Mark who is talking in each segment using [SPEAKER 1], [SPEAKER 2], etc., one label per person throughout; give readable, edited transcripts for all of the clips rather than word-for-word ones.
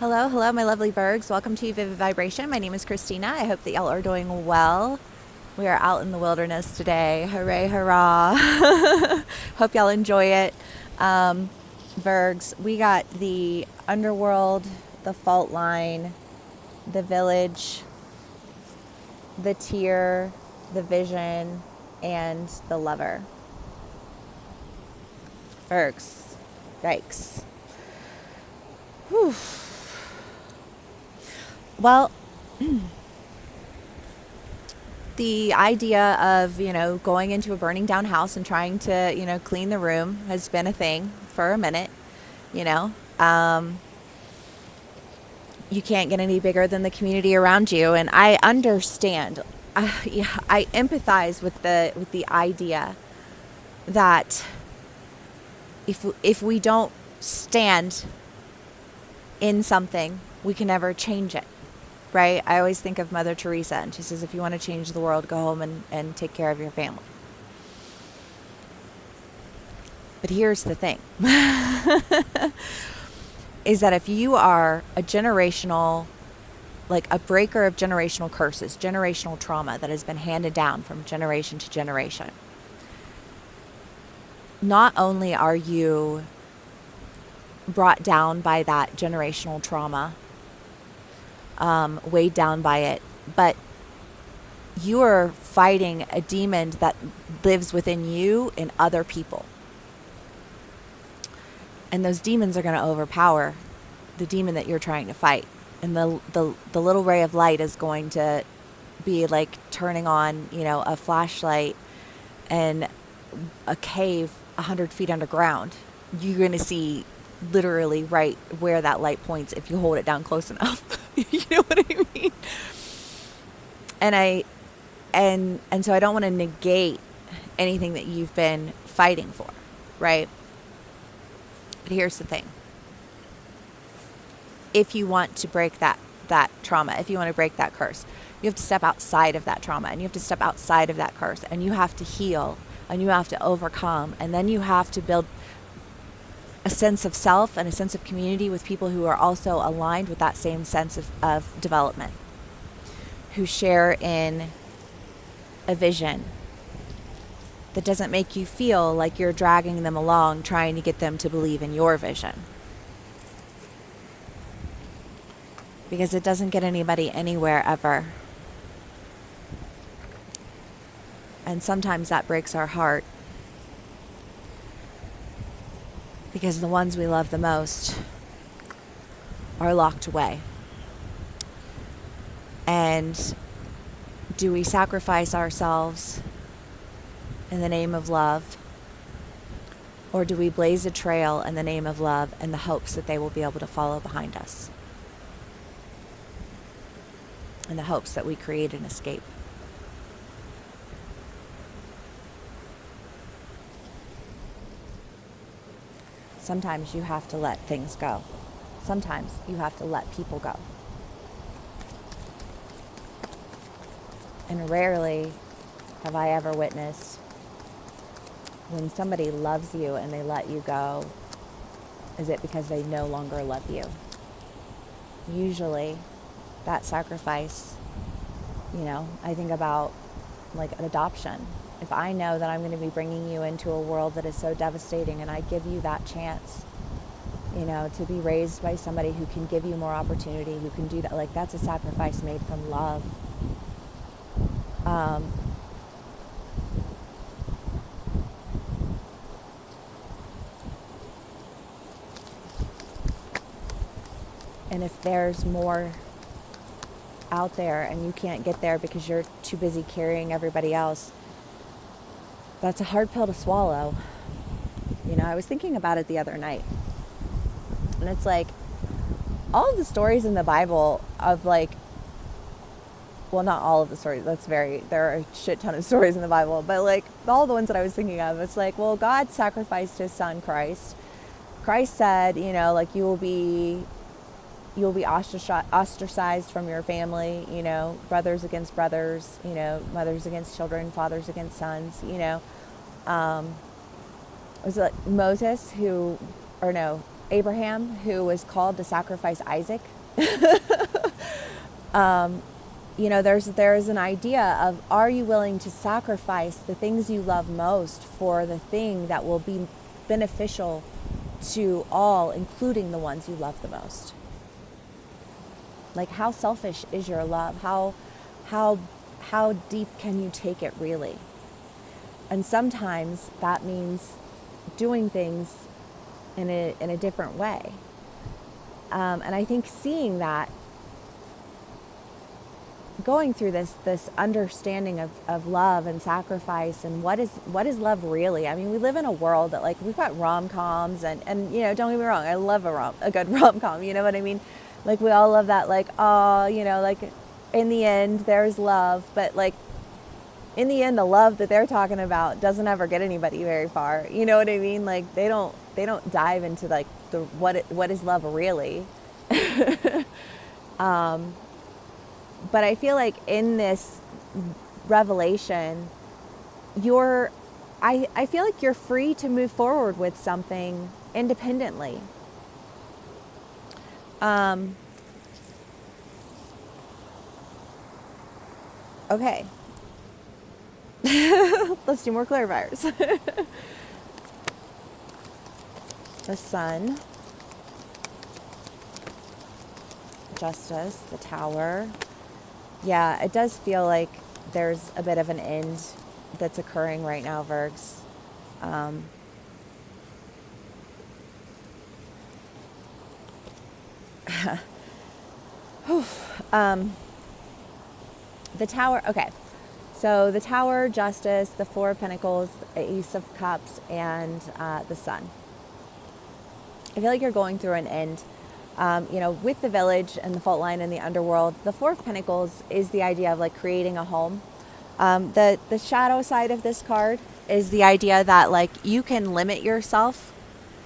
[SPEAKER 1] Hello, hello, my lovely Virgs. Welcome to Vivid Vibration. My name is Christina. I hope that y'all are doing well. We are out in the wilderness today. Hooray, hurrah. Hope y'all enjoy it. Virgs, we got the underworld, the fault line, the village, the tear, the vision, and the lover. Virgs, yikes. Whew. Well, the idea of, going into a burning down house and trying to, clean the room has been a thing for a minute, you know. You can't get any bigger than the community around you. And I understand. I empathize with the idea that if we don't stand in something, we can never change it. Right? I always think of Mother Teresa, and she says, if you want to change the world, go home and take care of your family. But here's the thing, is that if you are a generational, like a breaker of generational curses, generational trauma that has been handed down from generation to generation, not only are you brought down by that generational trauma, weighed down by it, but you are fighting a demon that lives within you and other people. And those demons are going to overpower the demon that you're trying to fight. And the little ray of light is going to be like turning on, a flashlight in a cave 100 feet underground. You're going to see literally right where that light points if you hold it down close enough. You know what I mean? And so I don't want to negate anything that you've been fighting for, right? But here's the thing. If you want to break that trauma, if you want to break that curse, you have to step outside of that trauma, and you have to step outside of that curse, and you have to heal, and you have to overcome, and then you have to build a sense of self and a sense of community with people who are also aligned with that same sense of development, who share in a vision that doesn't make you feel like you're dragging them along trying to get them to believe in your vision. Because it doesn't get anybody anywhere ever. And sometimes that breaks our heart. Because the ones we love the most are locked away. And do we sacrifice ourselves in the name of love? Or do we blaze a trail in the name of love in the hopes that they will be able to follow behind us? In the hopes that we create an escape. Sometimes you have to let things go. Sometimes you have to let people go. And rarely have I ever witnessed when somebody loves you and they let you go, is it because they no longer love you? Usually that sacrifice, I think about like an adoption. If I know that I'm going to be bringing you into a world that is so devastating, and I give you that chance, to be raised by somebody who can give you more opportunity, who can do that, like that's a sacrifice made from love. And if there's more out there and you can't get there because you're too busy carrying everybody else, that's a hard pill to swallow. I was thinking about it the other night. And it's like all of the stories in the Bible of like, well, not all of the stories. There are a shit ton of stories in the Bible, but like all the ones that I was thinking of, it's like, well, God sacrificed his son, Christ. Christ said, like you will be ostracized from your family, brothers against brothers, mothers against children, fathers against sons, was it like Moses Abraham, who was called to sacrifice Isaac. You know, there's an idea of, are you willing to sacrifice the things you love most for the thing that will be beneficial to all, including the ones you love the most? Like, how selfish is your love? How deep can you take it, really? And sometimes that means doing things in a different way. And I think seeing that, going through this understanding of love and sacrifice and what is love really? I mean, we live in a world that, like, we've got rom-coms and you know, don't get me wrong, I love a good rom-com, you know what I mean? Like, we all love that, like, oh, you know, like, in the end there's love, but like, in the end, the love that they're talking about doesn't ever get anybody very far. You know what I mean? Like, they don't dive into, like, what is love really. But I feel like in this revelation, I feel like you're free to move forward with something independently. Okay. Let's do more clarifiers. The Sun, Justice, the Tower. Yeah, it does feel like there's a bit of an end that's occurring right now, Virgs. The Tower, okay. So the Tower, Justice, the Four of Pentacles, the Ace of Cups, and the Sun. I feel like you're going through an end. You know, with the Village and the fault line and the underworld, the Four of Pentacles is the idea of, like, creating a home. The shadow side of this card is the idea that, like, you can limit yourself.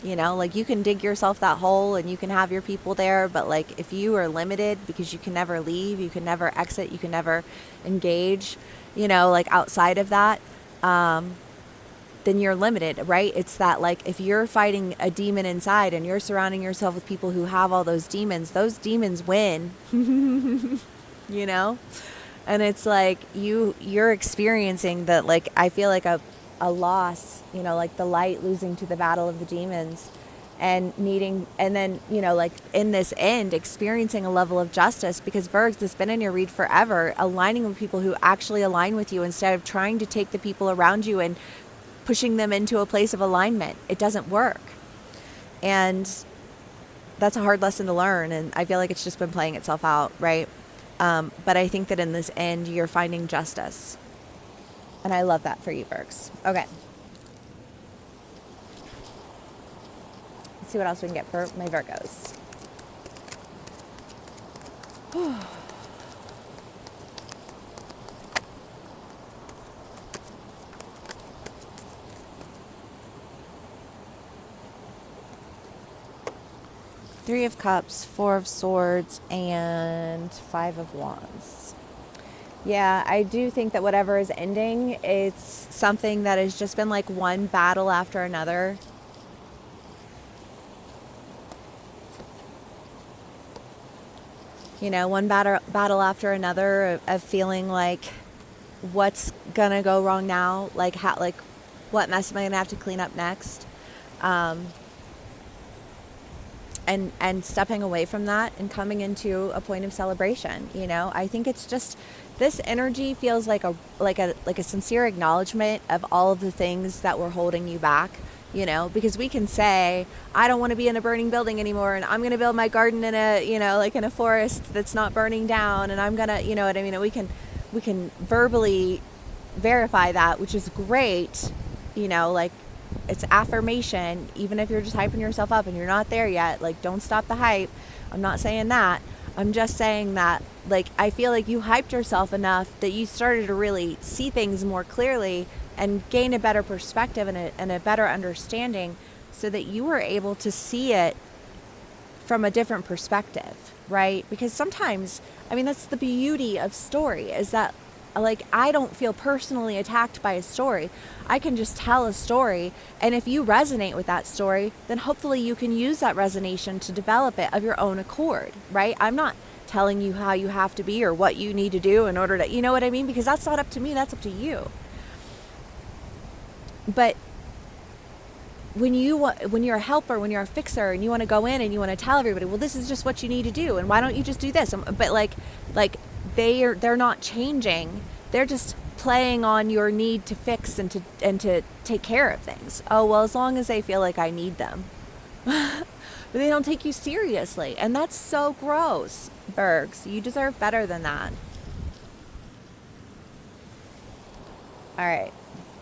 [SPEAKER 1] You know, like, you can dig yourself that hole and you can have your people there, but, like, if you are limited because you can never leave, you can never exit, you can never engage, you know, like, outside of that, then you're limited, right? It's that, like, if you're fighting a demon inside and you're surrounding yourself with people who have all those demons win, you know? And it's like you're experiencing that, like, I feel like a loss, you know, like the light losing to the battle of the demons and needing, and then, you know, like, in this end, experiencing a level of justice, because Virgs, that's been in your read forever, aligning with people who actually align with you instead of trying to take the people around you and pushing them into a place of alignment. It doesn't work. And that's a hard lesson to learn. And I feel like it's just been playing itself out, right? But I think that in this end, you're finding justice. And I love that for you, Virgs. Okay. Let's see what else we can get for my Virgos. Three of Cups, Four of Swords, and Five of Wands. Yeah, I do think that whatever is ending, it's something that has just been like one battle after another. You know, one battle after another of feeling like, what's gonna go wrong now? Like, how, like, what mess am I gonna have to clean up next? And stepping away from that and coming into a point of celebration. You know, I think it's just, this energy feels like a sincere acknowledgement of all of the things that were holding you back. You know, because we can say, I don't want to be in a burning building anymore, and I'm going to build my garden in a, you know, like in a forest that's not burning down, and I'm going to, you know what I mean? We can verbally verify that, which is great. You know, like, it's affirmation, even if you're just hyping yourself up and you're not there yet. Like, don't stop the hype. I'm not saying that. I'm just saying that, like, I feel like you hyped yourself enough that you started to really see things more clearly and gain a better perspective and a better understanding, so that you were able to see it from a different perspective, right? Because sometimes, I mean, that's the beauty of story, is that like, I don't feel personally attacked by a story. I can just tell a story, and if you resonate with that story, then hopefully you can use that resonation to develop it of your own accord, right? I'm not telling you how you have to be or what you need to do in order to, you know what I mean? Because that's not up to me, that's up to you. But when you're a helper, when you're a fixer, and you want to go in and you want to tell everybody, well, this is just what you need to do, and why don't you just do this? But like they're not changing. They're just playing on your need to fix and to take care of things. Oh, well, as long as they feel like I need them. But they don't take you seriously, and that's so gross, Virgs. You deserve better than that. All right,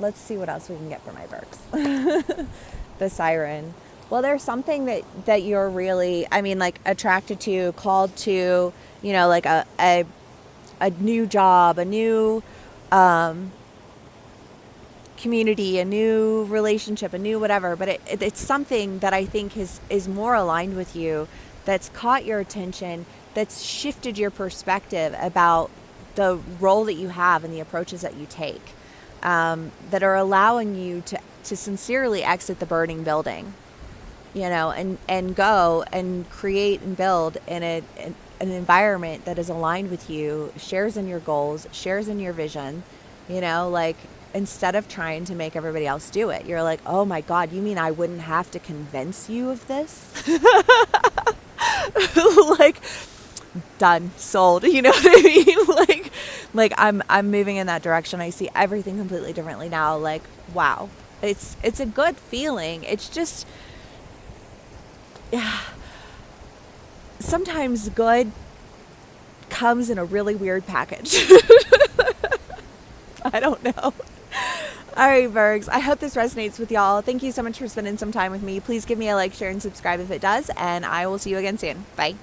[SPEAKER 1] let's see what else we can get for my Virgs. The siren. Well, there's something that you're really, I mean, like, attracted to, called to, you know, like a new job, a new community, a new relationship, a new whatever. But it's something that I think is more aligned with you, that's caught your attention, that's shifted your perspective about the role that you have and the approaches that you take, that are allowing you to sincerely exit the burning building, you know, and go and create and build in an environment that is aligned with you, shares in your goals, shares in your vision, you know, like, instead of trying to make everybody else do it, you're like, oh my God, you mean I wouldn't have to convince you of this? Like, done, sold, you know what I mean? like I'm moving in that direction. I see everything completely differently now. Like, wow. It's a good feeling. It's just, yeah, sometimes good comes in a really weird package. I don't know. All right, Virgs, I hope this resonates with y'all. Thank you so much for spending some time with me. Please give me a like, share, and subscribe if it does, and I will see you again soon. Bye.